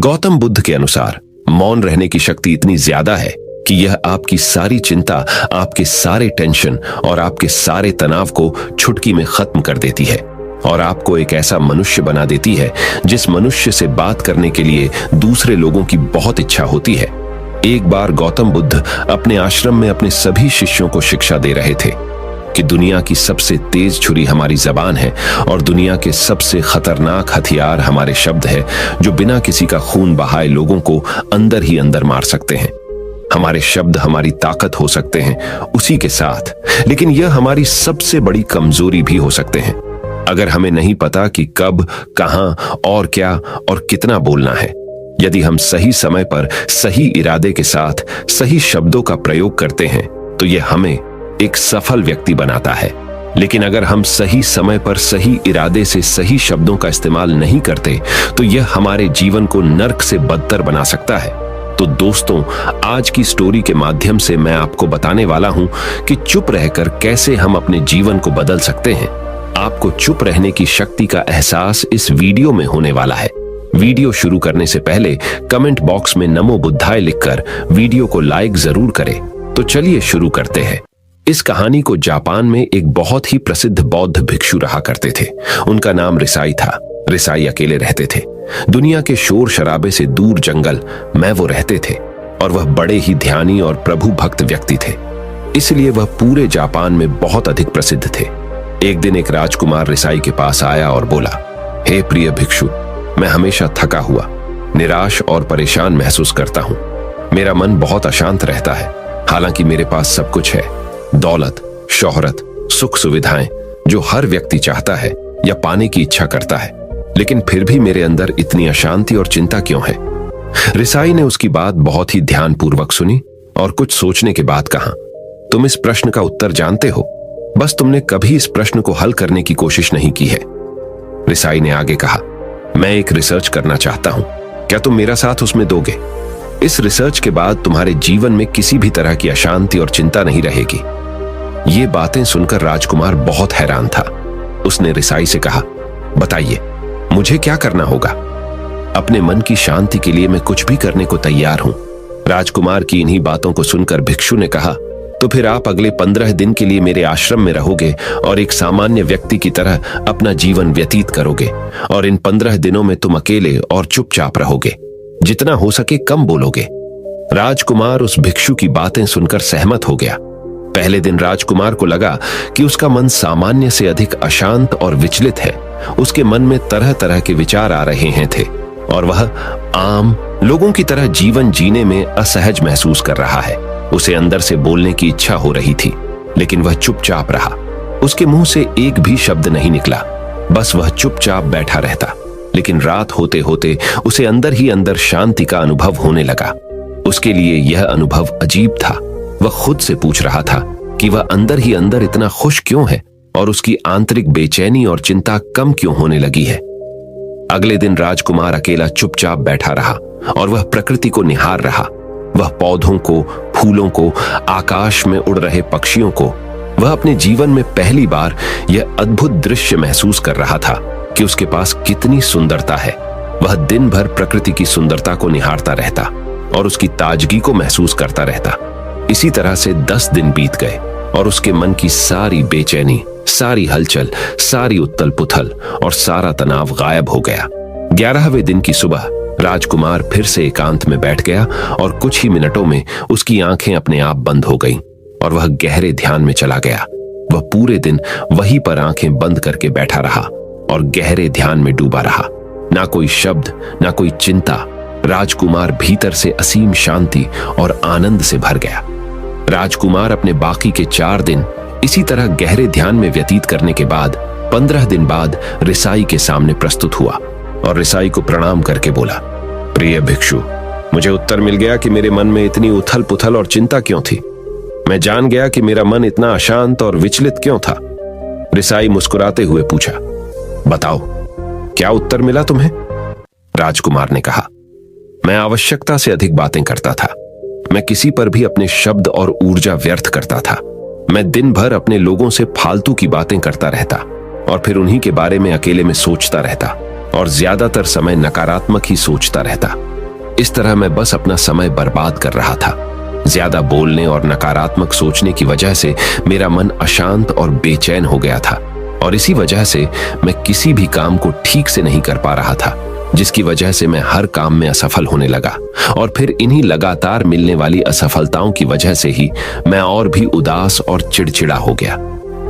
गौतम बुद्ध के अनुसार मौन रहने की शक्ति इतनी ज्यादा है कि यह आपकी सारी चिंता, आपके सारे टेंशन और आपके सारे तनाव को चुटकी में खत्म कर देती है और आपको एक ऐसा मनुष्य बना देती है जिस मनुष्य से बात करने के लिए दूसरे लोगों की बहुत इच्छा होती है। एक बार गौतम बुद्ध अपने आश्रम में अपने सभी शिष्यों को शिक्षा दे रहे थे कि दुनिया की सबसे तेज छुरी हमारी जबान है और दुनिया के सबसे खतरनाक हथियार हमारे शब्द है, जो बिना किसी का खून बहाए लोगों को अंदर ही अंदर मार सकते हैं। हमारे शब्द हमारी ताकत हो सकते हैं उसी के साथ, लेकिन यह हमारी सबसे बड़ी कमजोरी भी हो सकते हैं अगर हमें नहीं पता कि कब, कहां और क्या और कितना बोलना है। यदि हम सही समय पर सही इरादे के साथ सही शब्दों का प्रयोग करते हैं तो यह हमें एक सफल व्यक्ति बनाता है। लेकिन अगर हम सही समय पर सही इरादे से सही शब्दों का इस्तेमाल नहीं करते तो यह हमारे जीवन को नर्क से बदतर बना सकता है। तो दोस्तों, आज की स्टोरी के माध्यम से मैं आपको बताने वाला हूं कि चुप रहकर कैसे हम अपने जीवन को बदल सकते हैं। आपको चुप रहने की शक्ति का एहसास इस वीडियो में होने वाला है। वीडियो शुरू करने से पहले कमेंट बॉक्स में नमो बुद्धाय लिखकर वीडियो को लाइक जरूर करें। तो चलिए शुरू करते हैं। इस कहानी को जापान में एक बहुत ही प्रसिद्ध बौद्ध भिक्षु रहा करते थे। उनका नाम रिसाई था। रिसाई अकेले रहते थे। दुनिया के शोर शराबे से दूर जंगल में वो रहते थे और वह बड़े ही ध्यानी और प्रभु भक्त व्यक्ति थे, इसलिए वह पूरे जापान में बहुत अधिक प्रसिद्ध थे। एक दिन एक राजकुमार रिसाई के पास आया और बोला, हे प्रिय भिक्षु, मैं हमेशा थका हुआ, निराश और परेशान महसूस करता हूँ। मेरा मन बहुत अशांत रहता है। हालांकि मेरे पास सब कुछ है, दौलत, शोहरत, सुख सुविधाएं जो हर व्यक्ति चाहता है या पाने की इच्छा करता है, लेकिन फिर भी मेरे अंदर इतनी अशांति और चिंता क्यों है? रिसाई ने उसकी बात बहुत ही ध्यानपूर्वक सुनी और कुछ सोचने के बाद कहा, तुम इस प्रश्न का उत्तर जानते हो, बस तुमने कभी इस प्रश्न को हल करने की कोशिश नहीं की है। रिसाई ने आगे कहा, मैं एक रिसर्च करना चाहता हूं, क्या तुम मेरा साथ उसमें दोगे? इस रिसर्च के बाद तुम्हारे जीवन में किसी भी तरह की अशांति और चिंता नहीं रहेगी। ये बातें सुनकर राजकुमार बहुत हैरान था। उसने रिसाई से कहा, बताइए मुझे क्या करना होगा? अपने मन की शांति के लिए मैं कुछ भी करने को तैयार हूं। राजकुमार की इन्हीं बातों को सुनकर भिक्षु ने कहा, तो फिर आप अगले 15 दिन के लिए मेरे आश्रम में रहोगे और एक सामान्य व्यक्ति की तरह अपना जीवन व्यतीत करोगे और इन 15 दिनों में तुम अकेले और चुपचाप रहोगे, जितना हो सके कम बोलोगे। राजकुमार उस भिक्षु की बातें सुनकर सहमत हो गया। पहले दिन राजकुमार को लगा कि उसका मन सामान्य से अधिक अशांत और विचलित है। उसके मन में तरह तरह के विचार आ रहे हैं थे और वह आम लोगों की तरह जीवन जीने में असहज महसूस कर रहा है। उसे अंदर से बोलने की इच्छा हो रही थी, लेकिन वह चुपचाप रहा। उसके मुंह से एक भी शब्द नहीं निकला, बस वह चुपचाप बैठा रहता। लेकिन रात होते होते उसे अंदर ही अंदर शांति का अनुभव होने लगा। उसके लिए यह अनुभव अजीब था। वह खुद से पूछ रहा था कि वह अंदर ही अंदर इतना खुश क्यों है और उसकी आंतरिक बेचैनी और चिंता कम क्यों होने लगी है। अगले दिन राजकुमार अकेला चुपचाप बैठा रहा और वह प्रकृति को निहार रहा। वह पौधों को, फूलों को, आकाश में उड़ रहे पक्षियों को, वह अपने जीवन में पहली बार यह अद्भुत दृश्य महसूस कर रहा था कि उसके पास कितनी सुंदरता है। वह दिन भर प्रकृति की सुंदरता को निहारता रहता और उसकी ताजगी को महसूस करता रहता। इसी तरह से 10 दिन बीत गए और उसके मन की सारी बेचैनी, सारी हलचल, सारी उथल पुथल और सारा तनाव गायब हो गया। 11वें दिन की सुबह राजकुमार फिर से एकांत में बैठ गया और कुछ ही मिनटों में उसकी आंखें अपने आप बंद हो गईं और वह गहरे ध्यान में चला गया। वह पूरे दिन वहीं पर आंखें बंद करके बैठा रहा और गहरे ध्यान में डूबा रहा। ना कोई शब्द, ना कोई चिंता। राजकुमार भीतर से असीम शांति और आनंद से भर गया। राजकुमार अपने बाकी के 4 दिन इसी तरह गहरे ध्यान में व्यतीत करने के बाद 15 दिन बाद रिसाई के सामने प्रस्तुत हुआ और रिसाई को प्रणाम करके बोला, प्रिय भिक्षु, मुझे उत्तर मिल गया कि मेरे मन में इतनी उथल पुथल और चिंता क्यों थी। मैं जान गया कि मेरा मन इतना अशांत और विचलित क्यों था। रिसाई मुस्कुराते हुए पूछा, बताओ क्या उत्तर मिला तुम्हें? राजकुमार ने कहा, मैं आवश्यकता से अधिक बातें करता था। मैं किसी पर भी अपने शब्द और ऊर्जा व्यर्थ करता था। मैं दिन भर अपने लोगों से फालतू की बातें करता रहता और फिर उन्हीं के बारे में अकेले में सोचता रहता और ज्यादातर समय नकारात्मक ही सोचता रहता। इस तरह मैं बस अपना समय बर्बाद कर रहा था। ज्यादा बोलने और नकारात्मक सोचने की वजह से मेरा मन अशांत और बेचैन हो गया था, और इसी वजह से मैं किसी भी काम को ठीक से नहीं कर पा रहा था, जिसकी वजह से मैं हर काम में असफल होने लगा। और फिर इन्हीं लगातार मिलने वाली असफलताओं की वजह से ही मैं और भी उदास और चिड़चिड़ा हो गया।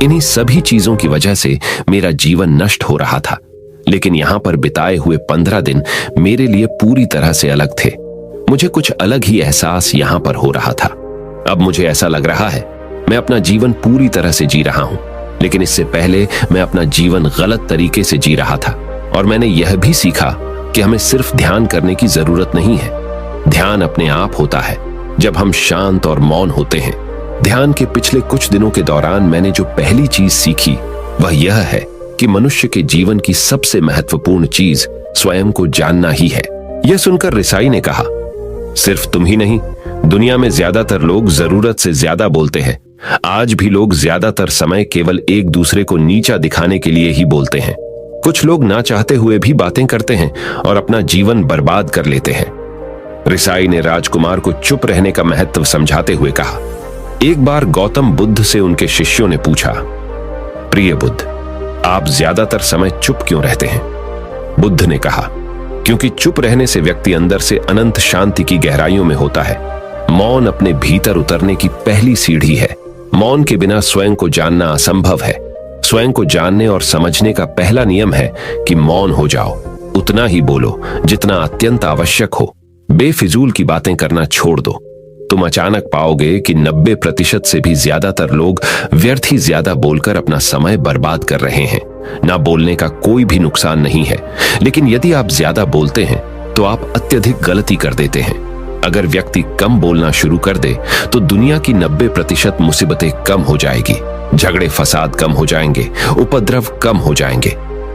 इन्हीं सभी चीजों की वजह से मेरा जीवन नष्ट हो रहा था। लेकिन यहां पर बिताए हुए 15 दिन मेरे लिए पूरी तरह से अलग थे। मुझे कुछ अलग ही एहसास यहां पर हो रहा था। अब मुझे ऐसा लग रहा है मैं अपना जीवन पूरी तरह से जी रहा हूं, लेकिन इससे पहले मैं अपना जीवन गलत तरीके से जी रहा था। और मैंने यह भी सीखा कि हमें सिर्फ ध्यान करने की जरूरत नहीं है। ध्यान अपने आप होता है जब हम शांत और मौन होते हैं। ध्यान के पिछले कुछ दिनों के दौरान मैंने जो पहली चीज सीखी वह यह है कि मनुष्य के जीवन की सबसे महत्वपूर्ण चीज स्वयं को जानना ही है। यह सुनकर रिसाई ने कहा, सिर्फ तुम ही नहीं, दुनिया में ज्यादातर लोग जरूरत से ज्यादा बोलते हैं। आज भी लोग ज्यादातर समय केवल एक दूसरे को नीचा दिखाने के लिए ही बोलते हैं। कुछ लोग ना चाहते हुए भी बातें करते हैं और अपना जीवन बर्बाद कर लेते हैं। रिसाई ने राजकुमार को चुप रहने का महत्व समझाते हुए कहा। एक बार गौतम बुद्ध से उनके शिष्यों ने पूछा, प्रिय बुद्ध, आप ज्यादातर समय चुप क्यों रहते हैं? बुद्ध ने कहा, क्योंकि चुप रहने से व्यक्ति अंदर से अनंत शांति की गहराइयों में होता है। मौन अपने भीतर उतरने की पहली सीढ़ी है। मौन के बिना स्वयं को जानना असंभव है। स्वयं को जानने और समझने का पहला नियम है कि मौन हो जाओ। उतना ही बोलो जितना अत्यंत आवश्यक हो। बेफिजूल की बातें करना छोड़ दो। तुम अचानक पाओगे कि 90% से भी ज्यादातर लोग व्यर्थ ही ज्यादा बोलकर अपना समय बर्बाद कर रहे हैं। ना बोलने का कोई भी नुकसान नहीं है, लेकिन यदि आप ज्यादा बोलते हैं तो आप अत्यधिक गलती कर देते हैं। अगर व्यक्ति कम बोलना शुरू कर दे तो दुनिया की 90% मुसीबतें कम हो जाएगी, झगड़े फसाद कम हो जाएंगे, उपद्रव कम हो जाएंगे।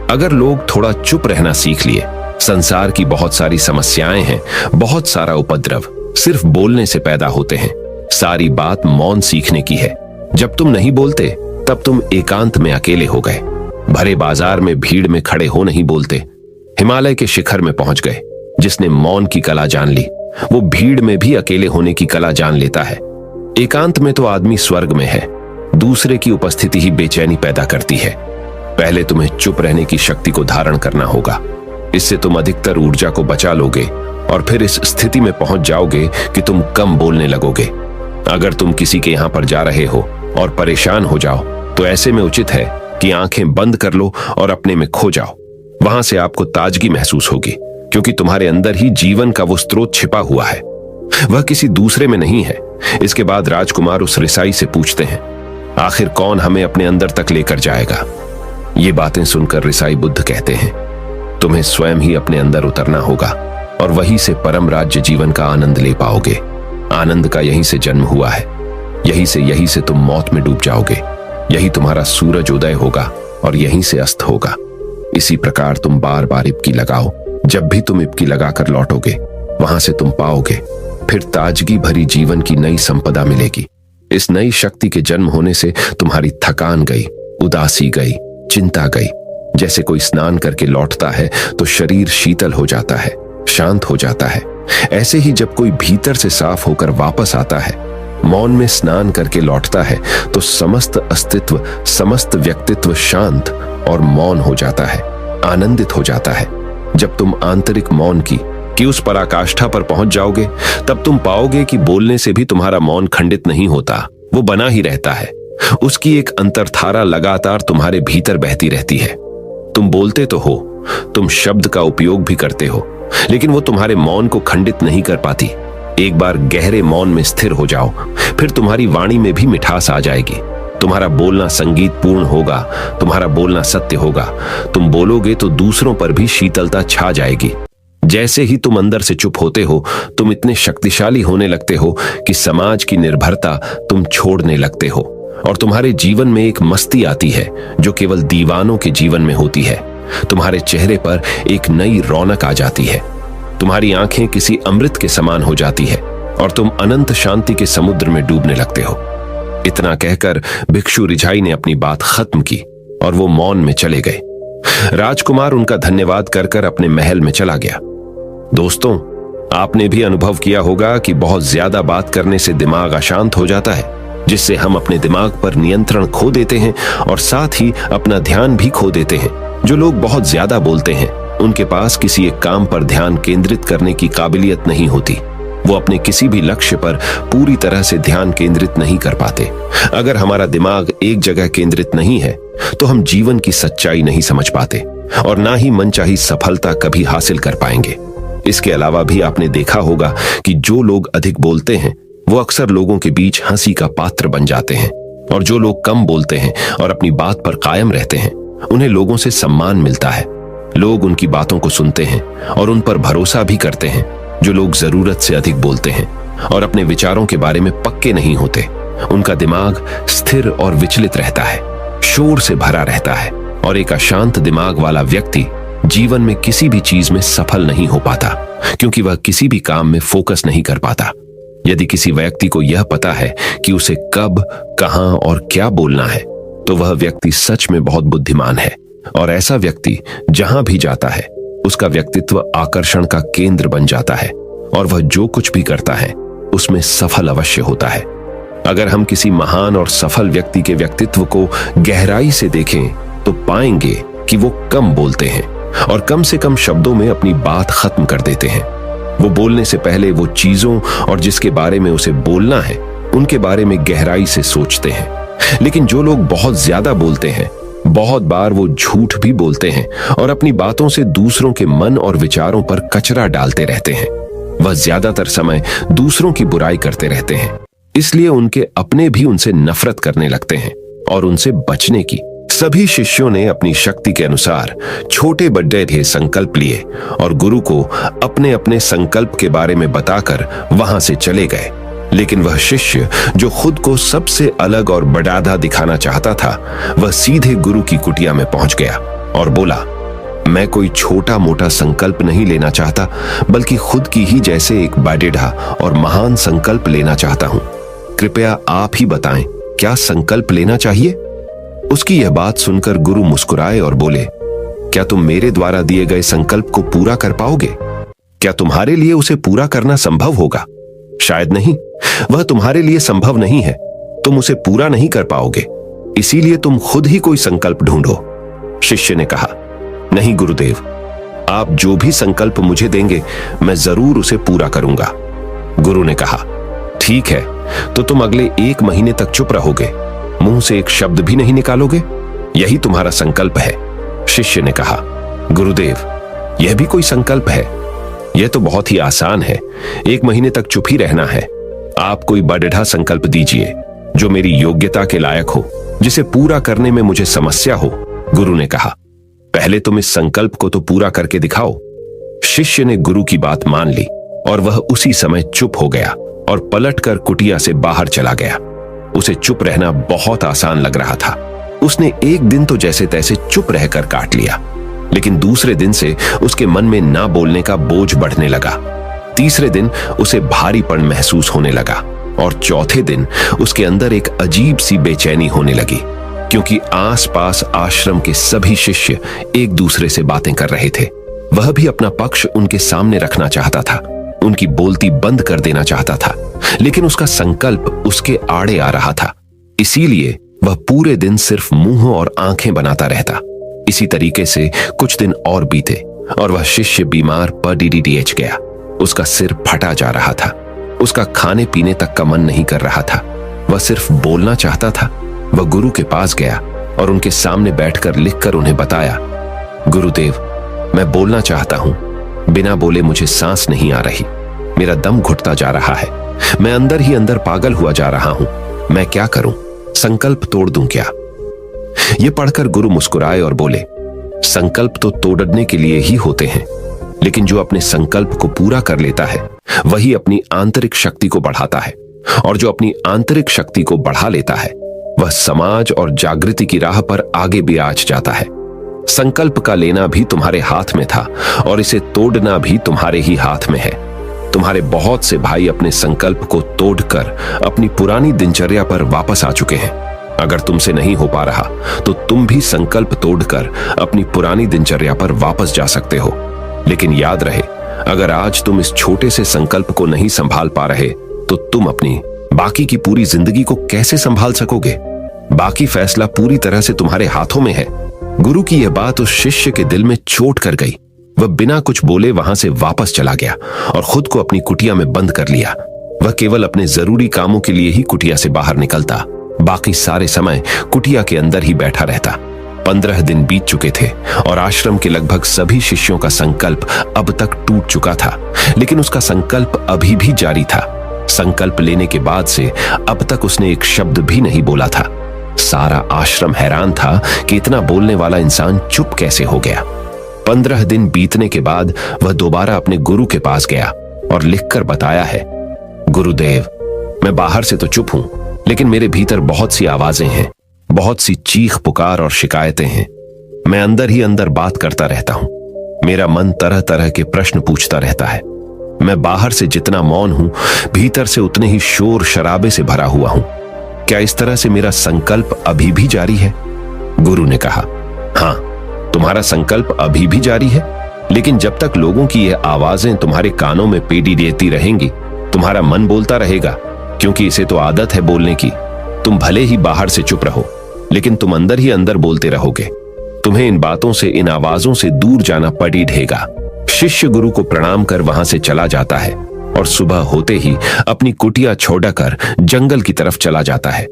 अगर लोग थोड़ा चुप रहना सीख लिए, संसार की बहुत सारी समस्याएं हैं, बहुत सारा उपद्रव सिर्फ बोलने से पैदा होते हैं। सारी बात मौन सीखने की है। जब तुम नहीं बोलते तब तुम एकांत में अकेले हो गए। भरे बाजार में भीड़ में खड़े हो नहीं बोलते। हिमालय के शिखर में पहुंच गए। जिसने मौन की कला जान ली वो भीड़ में भी अकेले होने की कला जान लेता है। एकांत में तो आदमी स्वर्ग में है। दूसरे की उपस्थिति ही बेचैनी पैदा करती है। पहले तुम्हें चुप रहने की शक्ति को धारण करना होगा। इससे तुम अधिकतर ऊर्जा को बचा लोगे और फिर इस स्थिति में पहुंच जाओगे कि तुम कम बोलने लगोगे। अगर तुम किसी के यहां पर जा रहे हो और परेशान हो जाओ तो ऐसे में उचित है कि आंखें बंद कर लो और अपने में खो जाओ। वहां से आपको ताजगी महसूस होगी, क्योंकि तुम्हारे अंदर ही जीवन का वो स्रोत छिपा हुआ है, वह किसी दूसरे में नहीं है। इसके बाद राजकुमार उस रिसाई से पूछते हैं, आखिर कौन हमें अपने अंदर तक लेकर जाएगा? ये बातें सुनकर रिसाई बुद्ध कहते हैं, तुम्हें स्वयं ही अपने अंदर उतरना होगा और वहीं से परम राज्य जीवन का आनंद ले पाओगे। आनंद का यहीं से जन्म हुआ है। यहीं से तुम मौत में डूब जाओगे। यही तुम्हारा सूरज उदय होगा और यहीं से अस्त होगा। इसी प्रकार तुम बार बार इबकी लगाओ। जब भी तुम इबकी लगाकर लौटोगे वहां से तुम पाओगे फिर ताजगी भरी जीवन की नई संपदा मिलेगी। इस नई शक्ति के जन्म होने से तुम्हारी थकान गई, उदासी गई, चिंता गई। जैसे कोई स्नान करके लौटता है तो शरीर शीतल हो जाता है, शांत हो जाता है। ऐसे ही जब कोई भीतर से साफ होकर वापस आता है, मौन में स्नान करके लौटता है, तो समस्त अस्तित्व, समस्त व्यक्तित्व शांत और मौन हो जाता है, आनंदित हो जाता है। जब तुम आंतरिक मौन की उस पराकाष्ठा पर पहुंच जाओगे तब तुम पाओगे कि बोलने से भी तुम्हारा मौन खंडित नहीं होता, वो बना ही रहता है। उसकी एक अंतर्धारा लगातार तुम्हारे भीतर बहती रहती है। तुम बोलते तो हो, तुम शब्द का उपयोग भी करते हो, लेकिन वो तुम्हारे मौन को खंडित नहीं कर पाती। एक बार गहरे मौन में स्थिर हो जाओ, फिर तुम्हारी वाणी में भी मिठास आ जाएगी। तुम्हारा बोलना संगीत पूर्ण होगा, तुम्हारा बोलना सत्य होगा। तुम बोलोगे तो दूसरों पर भी शीतलता छा जाएगी। जैसे ही तुम अंदर से चुप होते हो, तुम इतने शक्तिशाली होने लगते हो कि समाज की निर्भरता तुम छोड़ने लगते हो और तुम्हारे जीवन में एक मस्ती आती है जो केवल दीवानों के जीवन में होती है। तुम्हारे चेहरे पर एक नई रौनक आ जाती है। तुम्हारी आंखें किसी अमृत के समान हो जाती है और तुम अनंत शांति के समुद्र में डूबने लगते हो। इतना कहकर भिक्षु रिझाई ने अपनी बात खत्म की और वो मौन में चले गए। राजकुमार उनका धन्यवाद कर अपने महल में चला गया। दोस्तों, आपने भी अनुभव किया होगा कि बहुत ज्यादा बात करने से दिमाग अशांत हो जाता है, जिससे हम अपने दिमाग पर नियंत्रण खो देते हैं और साथ ही अपना ध्यान भी खो देते हैं। जो लोग बहुत ज्यादा बोलते हैं उनके पास किसी एक काम पर ध्यान केंद्रित करने की काबिलियत नहीं होती। वो अपने किसी भी लक्ष्य पर पूरी तरह से ध्यान केंद्रित नहीं कर पाते। अगर हमारा दिमाग एक जगह केंद्रित नहीं है तो हम जीवन की सच्चाई नहीं समझ पाते और ना ही मनचाही सफलता कभी हासिल कर पाएंगे। इसके अलावा भी आपने देखा होगा कि जो लोग अधिक बोलते हैं वो अक्सर लोगों के बीच हंसी का पात्र बन जाते हैं, और जो लोग कम बोलते हैं और अपनी बात पर कायम रहते हैं उन्हें लोगों से सम्मान मिलता है। लोग उनकी बातों को सुनते हैं और उन पर भरोसा भी करते हैं। जो लोग जरूरत से अधिक बोलते हैं और अपने विचारों के बारे में पक्के नहीं होते, उनका दिमाग स्थिर और विचलित रहता है, शोर से भरा रहता है, और एक अशांत दिमाग वाला व्यक्ति जीवन में किसी भी चीज में सफल नहीं हो पाता, क्योंकि वह किसी भी काम में फोकस नहीं कर पाता। यदि किसी व्यक्ति को यह पता है कि उसे कब, कहां और क्या बोलना है, तो वह व्यक्ति सच में बहुत बुद्धिमान है, और ऐसा व्यक्ति जहां भी जाता है उसका व्यक्तित्व आकर्षण का केंद्र बन जाता है, और वह जो कुछ भी करता है उसमें सफल अवश्य होता है। अगर हम किसी महान और सफल व्यक्ति के व्यक्तित्व को गहराई से देखें तो पाएंगे कि वो कम बोलते हैं और कम से कम शब्दों में अपनी बात खत्म कर देते हैं। वो बोलने से पहले वो चीजों और जिसके बारे में उसे बोलना है उनके बारे में गहराई से सोचते हैं। लेकिन जो लोग बहुत ज्यादा बोलते हैं, बहुत बार वो झूठ भी बोलते हैं और अपनी बातों से दूसरों के मन और विचारों पर कचरा डालते रहते हैं। वह ज्यादातर समय दूसरों की बुराई करते रहते हैं, इसलिए उनके अपने भी उनसे नफरत करने लगते हैं और उनसे बचने की। सभी शिष्यों ने अपनी शक्ति के अनुसार छोटे बड़े ढेर संकल्प लिए और गुरु को अपने अपने संकल्प के बारे में बताकर वहां से चले गए। लेकिन वह शिष्य जो खुद को सबसे अलग और बड़ाधा दिखाना चाहता था, वह सीधे गुरु की कुटिया में पहुंच गया और बोला, मैं कोई छोटा मोटा संकल्प नहीं लेना चाहता, बल्कि खुद की ही जैसे एक बड़ेढ़ा और महान संकल्प लेना चाहता हूं। कृपया आप ही बताएं, क्या संकल्प लेना चाहिए? उसकी यह बात सुनकर गुरु मुस्कुराए और बोले, क्या तुम मेरे द्वारा दिए गए संकल्प को पूरा कर पाओगे? क्या तुम्हारे लिए उसे पूरा करना संभव होगा? शायद नहीं। वह तुम्हारे लिए संभव नहीं है। तुम उसे पूरा नहीं कर पाओगे, इसीलिए तुम खुद ही कोई संकल्प ढूंढो। शिष्य ने कहा, नहीं गुरुदेव, आप जो भी संकल्प मुझे देंगे मैं जरूर उसे पूरा करूंगा। गुरु ने कहा, ठीक है, तो तुम अगले 1 महीने तक चुप रहोगे, मुंह से एक शब्द भी नहीं निकालोगे, यही तुम्हारा संकल्प है। शिष्य ने कहा, गुरुदेव, यह भी कोई संकल्प है? यह तो बहुत ही आसान है, 1 महीने तक चुप ही रहना है। आप कोई बड़ेढ़ा संकल्प दीजिए जो मेरी योग्यता के लायक हो, जिसे पूरा करने में मुझे समस्या हो। गुरु ने कहा, पहले तुम इस संकल्प को तो पूरा करके दिखाओ। शिष्य ने गुरु की बात मान ली और वह उसी समय चुप हो गया और पलटकर कुटिया से बाहर चला गया। उसे चुप रहना बहुत आसान लग रहा था। उसने एक दिन तो जैसे तैसे चुप रहकर काट लिया, लेकिन दूसरे दिन से उसके मन में ना बोलने का बोझ बढ़ने लगा। तीसरे दिन उसे भारीपन महसूस होने लगा और चौथे दिन उसके अंदर एक अजीब सी बेचैनी होने लगी, क्योंकि आसपास आश्रम के सभी शिष्य एक दूसरे से बातें कर रहे थे। वह भी अपना पक्ष उनके सामने रखना चाहता था, उनकी बोलती बंद कर देना चाहता था, लेकिन उसका संकल्प उसके आड़े आ रहा था। इसीलिए वह पूरे दिन सिर्फ मुंह और आंखें बनाता रहता। इसी तरीके से कुछ दिन और बीते और वह शिष्य बीमार पड़ीडीएच गया। उसका सिर फटा जा रहा था, उसका खाने पीने तक का मन नहीं कर रहा था, वह सिर्फ बोलना चाहता था। वह गुरु के पास गया और उनके सामने बैठकर लिखकर उन्हें बताया, गुरुदेव, मैं बोलना चाहता हूं, बिना बोले मुझे सांस नहीं आ रही, मेरा दम घुटता जा रहा है, मैं अंदर ही अंदर पागल हुआ जा रहा हूं, मैं क्या करूं? संकल्प तोड़ दूं क्या? यह पढ़कर गुरु मुस्कुराए और बोले, संकल्प तो तोड़ने के लिए ही होते हैं, लेकिन जो अपने संकल्प को पूरा कर लेता है वही अपनी आंतरिक शक्ति को बढ़ाता है, और जो अपनी आंतरिक शक्ति को बढ़ा लेता है वह समाज और जागृति की राह पर आगे भी आज जाता है। संकल्प का लेना भी तुम्हारे हाथ में था और इसे तोड़ना भी तुम्हारे ही हाथ में है। तुम्हारे बहुत से भाई अपने संकल्प को तोड़कर अपनी पुरानी दिनचर्या पर वापस आ चुके हैं। अगर तुमसे नहीं हो पा रहा तो तुम भी संकल्प तोड़कर अपनी पुरानी दिनचर्या पर वापस जा सकते हो। लेकिन याद रहे, अगर आज तुम इस छोटे से संकल्प को नहीं संभाल पा रहे तो तुम अपनी बाकी की पूरी जिंदगी को कैसे संभाल सकोगे? बाकी फैसला पूरी तरह से तुम्हारे हाथों में है। गुरु की यह बात उस शिष्य के दिल में चोट कर गई। वह बिना कुछ बोले वहां से वापस चला गया और खुद को अपनी कुटिया में बंद कर लिया। वह केवल अपने जरूरी कामों के लिए ही कुटिया से बाहर निकलता, बाकी सारे समय कुटिया के अंदर ही बैठा रहता। 15 दिन बीत चुके थे और आश्रम के लगभग सभी शिष्यों का संकल्प अब तक टूट चुका था, लेकिन उसका संकल्प अभी भी जारी था। संकल्प लेने के बाद से अब तक उसने एक शब्द भी नहीं बोला था। सारा आश्रम हैरान था कि इतना बोलने वाला इंसान चुप कैसे हो गया। 15 दिन बीतने के बाद वह दोबारा अपने गुरु के पास गया और लिखकर बताया है, गुरुदेव, मैं बाहर से तो चुप हूं, लेकिन मेरे भीतर बहुत सी आवाजें हैं, बहुत सी चीख पुकार और शिकायतें हैं। मैं अंदर ही अंदर बात करता रहता हूं। मेरा मन तरह तरह के प्रश्न पूछता रहता है। मैं बाहर से जितना मौन हूं, भीतर से उतने ही शोर शराबे से भरा हुआ हूं। क्या इस तरह से मेरा संकल्प अभी भी जारी है? गुरु ने कहा, हां, तुम्हारा संकल्प अभी भी जारी है, लेकिन जब तक लोगों की ये आवाजें तुम्हारे कानों में पेड़ी देती रहेंगी, तुम्हारा मन बोलता रहेगा, क्योंकि इसे तो आदत है बोलने की। तुम भले ही बाहर से चुप रहो, लेकिन तुम अंदर ही अंदर बोलते रहोगे। तुम्हें इन बातों से, इन आवाजों से दूर जाना पड़ी रहेगा। शिष्य गुरु को प्रणाम कर वहां से चला जाता है और सुबह होते ही अपनी कुटिया छोड़कर जंगल की तरफ चला जाता है।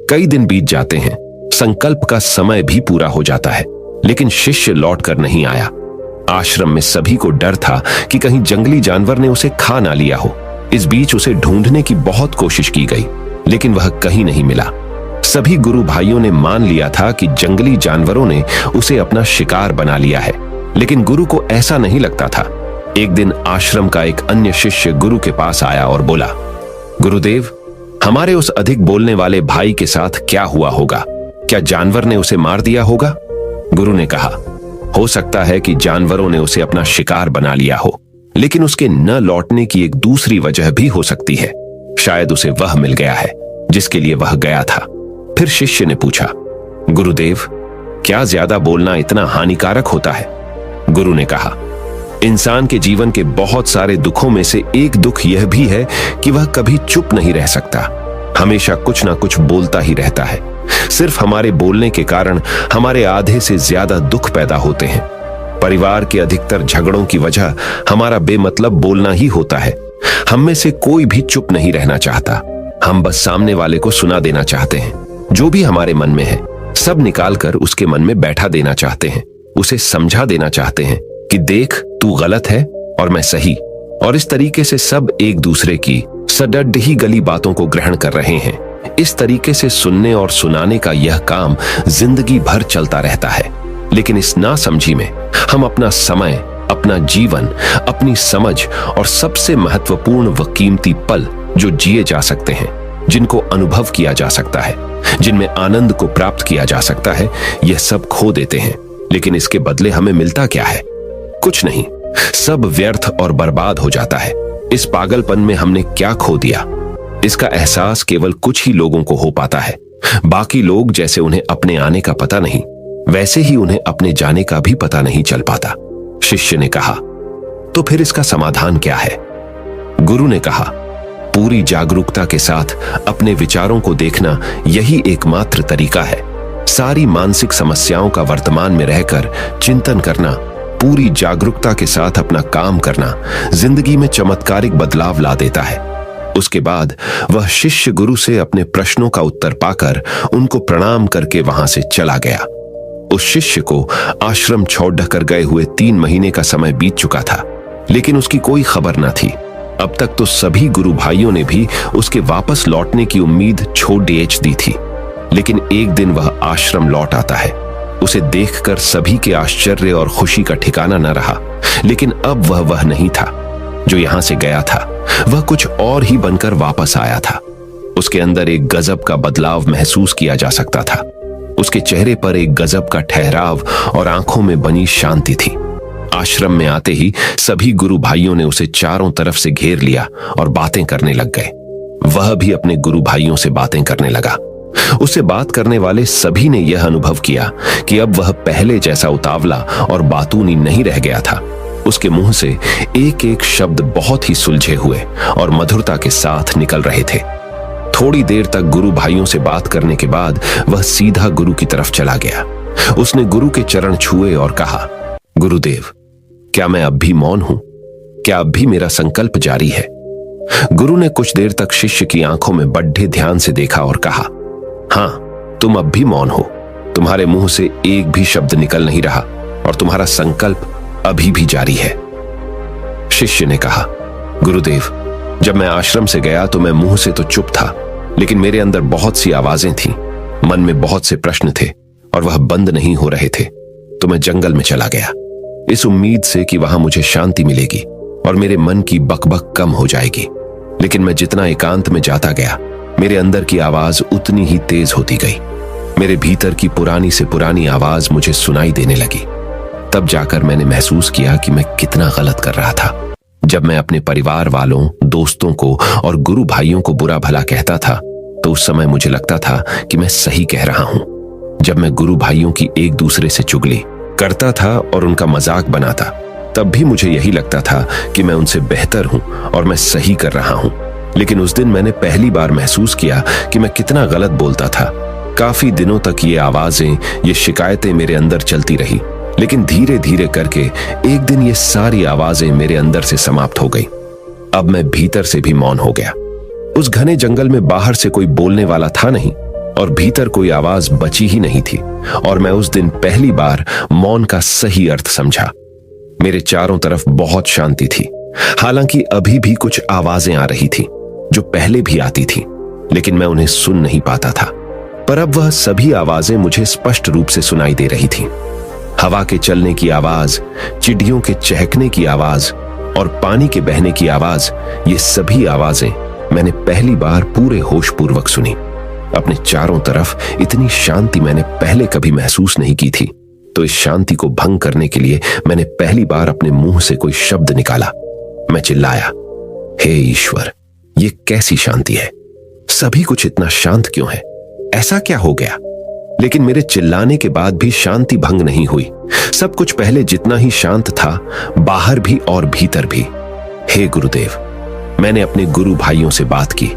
कई दिन बीत जाते हैं, संकल्प का समय भी पूरा हो जाता है, लेकिन शिष्य लौट कर नहीं आया। आश्रम में सभी को डर था कि कहीं जंगली जानवर ने उसे खा ना लिया हो। इस बीच उसे ढूंढने की बहुत कोशिश की गई, लेकिन वह कहीं नहीं मिला। सभी गुरु भाइयों ने मान लिया था कि जंगली जानवरों ने उसे अपना शिकार बना लिया है, लेकिन गुरु को ऐसा नहीं लगता था। एक दिन आश्रम का एक अन्य शिष्य गुरु के पास आया और बोला, गुरुदेव, हमारे उस अधिक बोलने वाले भाई के साथ क्या हुआ होगा? क्या जानवर ने उसे मार दिया होगा? गुरु ने कहा, हो सकता है कि जानवरों ने उसे अपना शिकार बना लिया हो, लेकिन उसके न लौटने की एक दूसरी वजह भी हो सकती है। शायद उसे वह मिल गया है जिसके लिए वह गया था। फिर शिष्य ने पूछा, गुरुदेव, क्या ज्यादा बोलना इतना हानिकारक होता है? गुरु ने कहा, इंसान के जीवन के बहुत सारे दुखों में से एक दुख यह भी है कि वह कभी चुप नहीं रह सकता, हमेशा कुछ ना कुछ बोलता ही रहता है। सिर्फ हमारे बोलने के कारण हमारे आधे से ज्यादा दुख पैदा होते हैं। परिवार के अधिकतर झगड़ों की वजह हमारा बेमतलब बोलना ही होता है। हम में से कोई भी चुप नहीं रहना चाहता। हम बस सामने वाले को सुना देना चाहते हैं। जो भी हमारे मन में है सब निकालकर उसके मन में बैठा देना चाहते हैं। उसे समझा देना चाहते हैं कि देख, तू गलत है और मैं सही। और इस तरीके से सब एक दूसरे की सडड ही गली बातों को ग्रहण कर रहे हैं। इस तरीके से सुनने और सुनाने का यह काम जिंदगी भर चलता रहता है। लेकिन इस नासमझी में हम अपना समय, अपना जीवन, अपनी समझ और सबसे महत्वपूर्ण व कीमती पल जो जिए जा सकते हैं, जिनको अनुभव किया जा सकता है, जिनमें आनंद को प्राप्त किया जा सकता है, यह सब खो देते हैं। लेकिन इसके बदले हमें मिलता क्या है? कुछ नहीं, सब व्यर्थ और बर्बाद हो जाता है। इस पागलपन में हमने क्या खो दिया, इसका एहसास केवल कुछ ही लोगों को हो पाता है। बाकी लोग जैसे उन्हें अपने आने का पता नहीं, वैसे ही उन्हें अपने जाने का भी पता नहीं चल पाता। शिष्य ने कहा, तो फिर इसका समाधान क्या है? गुरु ने कहा, पूरी जागरूकता के साथ अपने विचारों को देखना यही एकमात्र तरीका है। सारी मानसिक समस्याओं का वर्तमान में रहकर चिंतन करना, पूरी जागरूकता के साथ अपना काम करना जिंदगी में चमत्कारिक बदलाव ला देता है। उसके बाद वह शिष्य गुरु से अपने प्रश्नों का उत्तर पाकर उनको प्रणाम करके वहां से चला गया। उस शिष्य को आश्रम छोड़ कर गए हुए 3 महीने का समय बीत चुका था, लेकिन उसकी कोई खबर न थी। अब तक तो सभी गुरु भाइयों ने भी उसके वापस लौटने की उम्मीद छोड़ दी थी। लेकिन एक दिन वह आश्रम लौट आता है। उसे देखकर सभी के आश्चर्य और खुशी का ठिकाना न रहा। लेकिन अब वह नहीं था जो यहां से गया था, वह कुछ और ही बनकर वापस आया था। उसके अंदर एक गजब का बदलाव महसूस किया जा सकता था। उसके चेहरे पर एक गजब का ठहराव और आंखों में बनी शांति थी। आश्रम में आते ही सभी गुरु भाइयों ने उसे चारों तरफ से घेर लिया और बातें करने लग गए। वह भी अपने गुरु भाइयों से बातें करने लगा। उससे बात करने वाले सभी ने यह अनुभव किया कि अब वह पहले जैसा उतावला और बातूनी नहीं रह गया था। उसके मुंह से एक एक शब्द बहुत ही सुलझे हुए और मधुरता के साथ निकल रहे थे। थोड़ी देर तक गुरु भाइयों से बात करने के बाद वह सीधा गुरु की तरफ चला गया। उसने गुरु के चरण छुए और कहा, गुरुदेव, क्या मैं अब भी मौन हूं? क्या अब भी मेरा संकल्प जारी है? गुरु ने कुछ देर तक शिष्य की आंखों में बड़े ध्यान से देखा और कहा, हां, तुम अब भी मौन हो। तुम्हारे मुंह से एक भी शब्द निकल नहीं रहा और तुम्हारा संकल्प अभी भी जारी है। शिष्य ने कहा, गुरुदेव, जब मैं आश्रम से गया तो मैं मुंह से तो चुप था, लेकिन मेरे अंदर बहुत सी आवाजें थीं, मन में बहुत से प्रश्न थे और वह बंद नहीं हो रहे थे। तो मैं जंगल में चला गया, इस उम्मीद से कि वहां मुझे शांति मिलेगी और मेरे मन की बकबक कम हो जाएगी। लेकिन मैं जितना एकांत में जाता गया, मेरे अंदर की आवाज उतनी ही तेज होती गई। मेरे भीतर की पुरानी से पुरानी आवाज मुझे सुनाई देने लगी। तब जाकर मैंने महसूस किया कि मैं कितना गलत कर रहा था। जब मैं अपने परिवार वालों, दोस्तों को और गुरु भाइयों को बुरा भला कहता था, तो उस समय मुझे लगता था कि मैं सही कह रहा हूं। जब मैं गुरु भाइयों की एक दूसरे से चुगली करता था और उनका मजाक बनाता, तब भी मुझे यही लगता था कि मैं उनसे बेहतर हूं और मैं सही कर रहा हूं। लेकिन उस दिन मैंने पहली बार महसूस किया कि मैं कितना गलत बोलता था। काफी दिनों तक ये आवाजें, ये शिकायतें मेरे अंदर चलती रही, लेकिन धीरे धीरे करके एक दिन ये सारी आवाजें मेरे अंदर से समाप्त हो गई। अब मैं भीतर से भी मौन हो गया। उस घने जंगल में बाहर से कोई बोलने वाला था नहीं और भीतर कोई आवाज बची ही नहीं थी, और मैं उस दिन पहली बार मौन का सही अर्थ समझा। मेरे चारों तरफ बहुत शांति थी। हालांकि अभी भी कुछ आवाजें आ रही थी जो पहले भी आती थी, लेकिन मैं उन्हें सुन नहीं पाता था। पर अब वह सभी आवाजें मुझे स्पष्ट रूप से सुनाई दे रही थीं। हवा के चलने की आवाज, चिड़ियों के चहकने की आवाज और पानी के बहने की आवाज, ये सभी आवाजें मैंने पहली बार पूरे होशपूर्वक सुनी। अपने चारों तरफ इतनी शांति मैंने पहले कभी महसूस नहीं की थी। तो इस शांति को भंग करने के लिए मैंने पहली बार अपने मुंह से कोई शब्द निकाला। मैं चिल्लाया, हे ईश्वर, ये कैसी शांति है? सभी कुछ इतना शांत क्यों है? ऐसा क्या हो गया? लेकिन मेरे चिल्लाने के बाद भी शांति भंग नहीं हुई। सब कुछ पहले जितना ही शांत था, बाहर भी और भीतर भी। हे गुरुदेव, मैंने अपने गुरु भाइयों से बात की,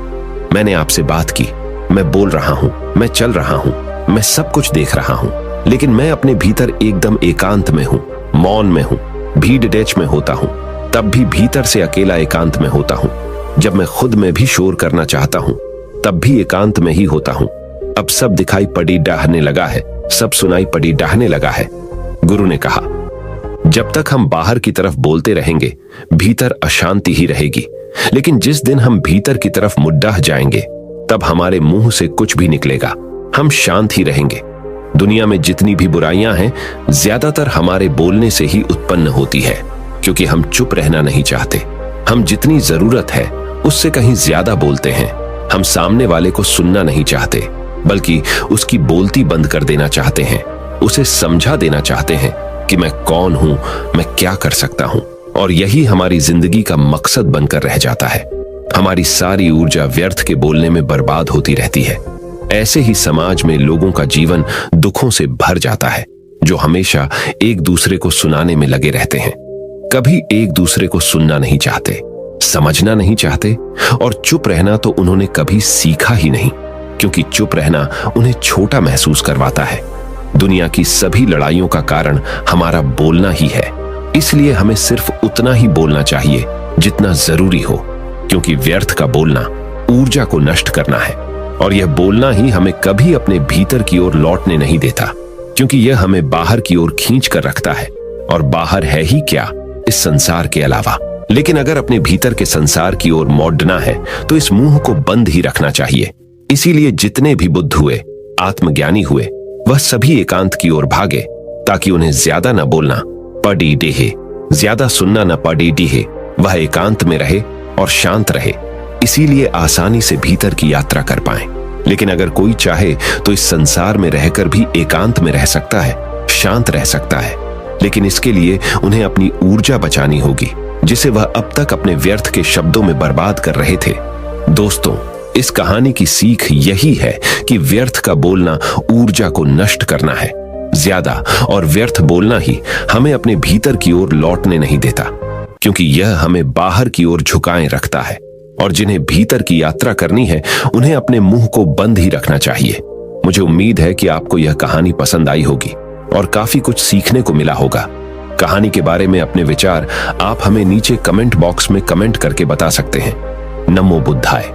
मैंने आपसे बात की। मैं बोल रहा हूं, मैं चल रहा हूं, मैं सब कुछ देख रहा हूं, लेकिन मैं अपने भीतर एकदम एकांत में हूं, मौन में हूं। भीड़ डेच में होता हूं, तब भी भीतर से अकेला एकांत में होता हूं। जब मैं खुद में भी शोर करना चाहता हूं, तब भी एकांत में ही होता हूं। अब सब दिखाई पड़ी डाहने लगा है, सब सुनाई पड़ी डाहने लगा है। गुरु ने कहा, जब तक हम बाहर की तरफ बोलते रहेंगे, भीतर अशांति ही रहेगी। लेकिन जिस दिन हम भीतर की तरफ मुड्डाह जाएंगे, तब हमारे मुंह से कुछ भी निकलेगा, हम शांत ही रहेंगे। दुनिया में जितनी भी बुराइयां हैं, ज्यादातर हमारे बोलने से ही उत्पन्न होती है, क्योंकि हम चुप रहना नहीं चाहते। हम जितनी जरूरत है उससे कहीं ज्यादा बोलते हैं। हम सामने वाले को सुनना नहीं चाहते, बल्कि उसकी बोलती बंद कर देना चाहते हैं। उसे समझा देना चाहते हैं कि मैं कौन हूं, मैं क्या कर सकता हूं। और यही हमारी जिंदगी का मकसद बनकर रह जाता है। हमारी सारी ऊर्जा व्यर्थ के बोलने में बर्बाद होती रहती है। ऐसे ही समाज में लोगों का जीवन दुखों से भर जाता है, जो हमेशा एक दूसरे को सुनाने में लगे रहते हैं। कभी एक दूसरे को सुनना नहीं चाहते, समझना नहीं चाहते, और चुप रहना तो उन्होंने कभी सीखा ही नहीं, क्योंकि चुप रहना उन्हें छोटा महसूस करवाता है। दुनिया की सभी लड़ाइयों का कारण हमारा बोलना ही है। इसलिए हमें सिर्फ उतना ही बोलना चाहिए जितना जरूरी हो, क्योंकि व्यर्थ का बोलना ऊर्जा को नष्ट करना है। और यह बोलना ही हमें कभी अपने भीतर की ओर लौटने नहीं देता, क्योंकि यह हमें बाहर की ओर खींच कर रखता है। और बाहर है ही क्या इस संसार के अलावा। लेकिन अगर अपने भीतर के संसार की ओर मोड़ना है, तो इस मुंह को बंद ही रखना चाहिए। इसीलिए जितने भी बुद्ध हुए, आत्मज्ञानी हुए, वह सभी एकांत की ओर भागे, ताकि उन्हें ज्यादा न बोलना पड़ी डेहे, ज्यादा सुनना न पड़ी डीहे। वह एकांत में रहे और शांत रहे, इसीलिए आसानी से भीतर की यात्रा कर पाए। लेकिन अगर कोई चाहे तो इस संसार में रहकर भी एकांत में रह सकता है, शांत रह सकता है। लेकिन इसके लिए उन्हें अपनी ऊर्जा बचानी होगी, जिसे वह अब तक अपने व्यर्थ के शब्दों में बर्बाद कर रहे थे। दोस्तों, इस कहानी की सीख यही है कि व्यर्थ का बोलना ऊर्जा को नष्ट करना है। ज्यादा और व्यर्थ बोलना ही हमें अपने भीतर की ओर लौटने नहीं देता, क्योंकि यह हमें बाहर की ओर झुकाए रखता है। और जिन्हें भीतर की यात्रा करनी है उन्हें अपने मुंह को बंद ही रखना चाहिए। मुझे उम्मीद है कि आपको यह कहानी पसंद आई होगी और काफी कुछ सीखने को मिला होगा। कहानी के बारे में अपने विचार आप हमें नीचे कमेंट बॉक्स में कमेंट करके बता सकते हैं। नमो बुद्धाय।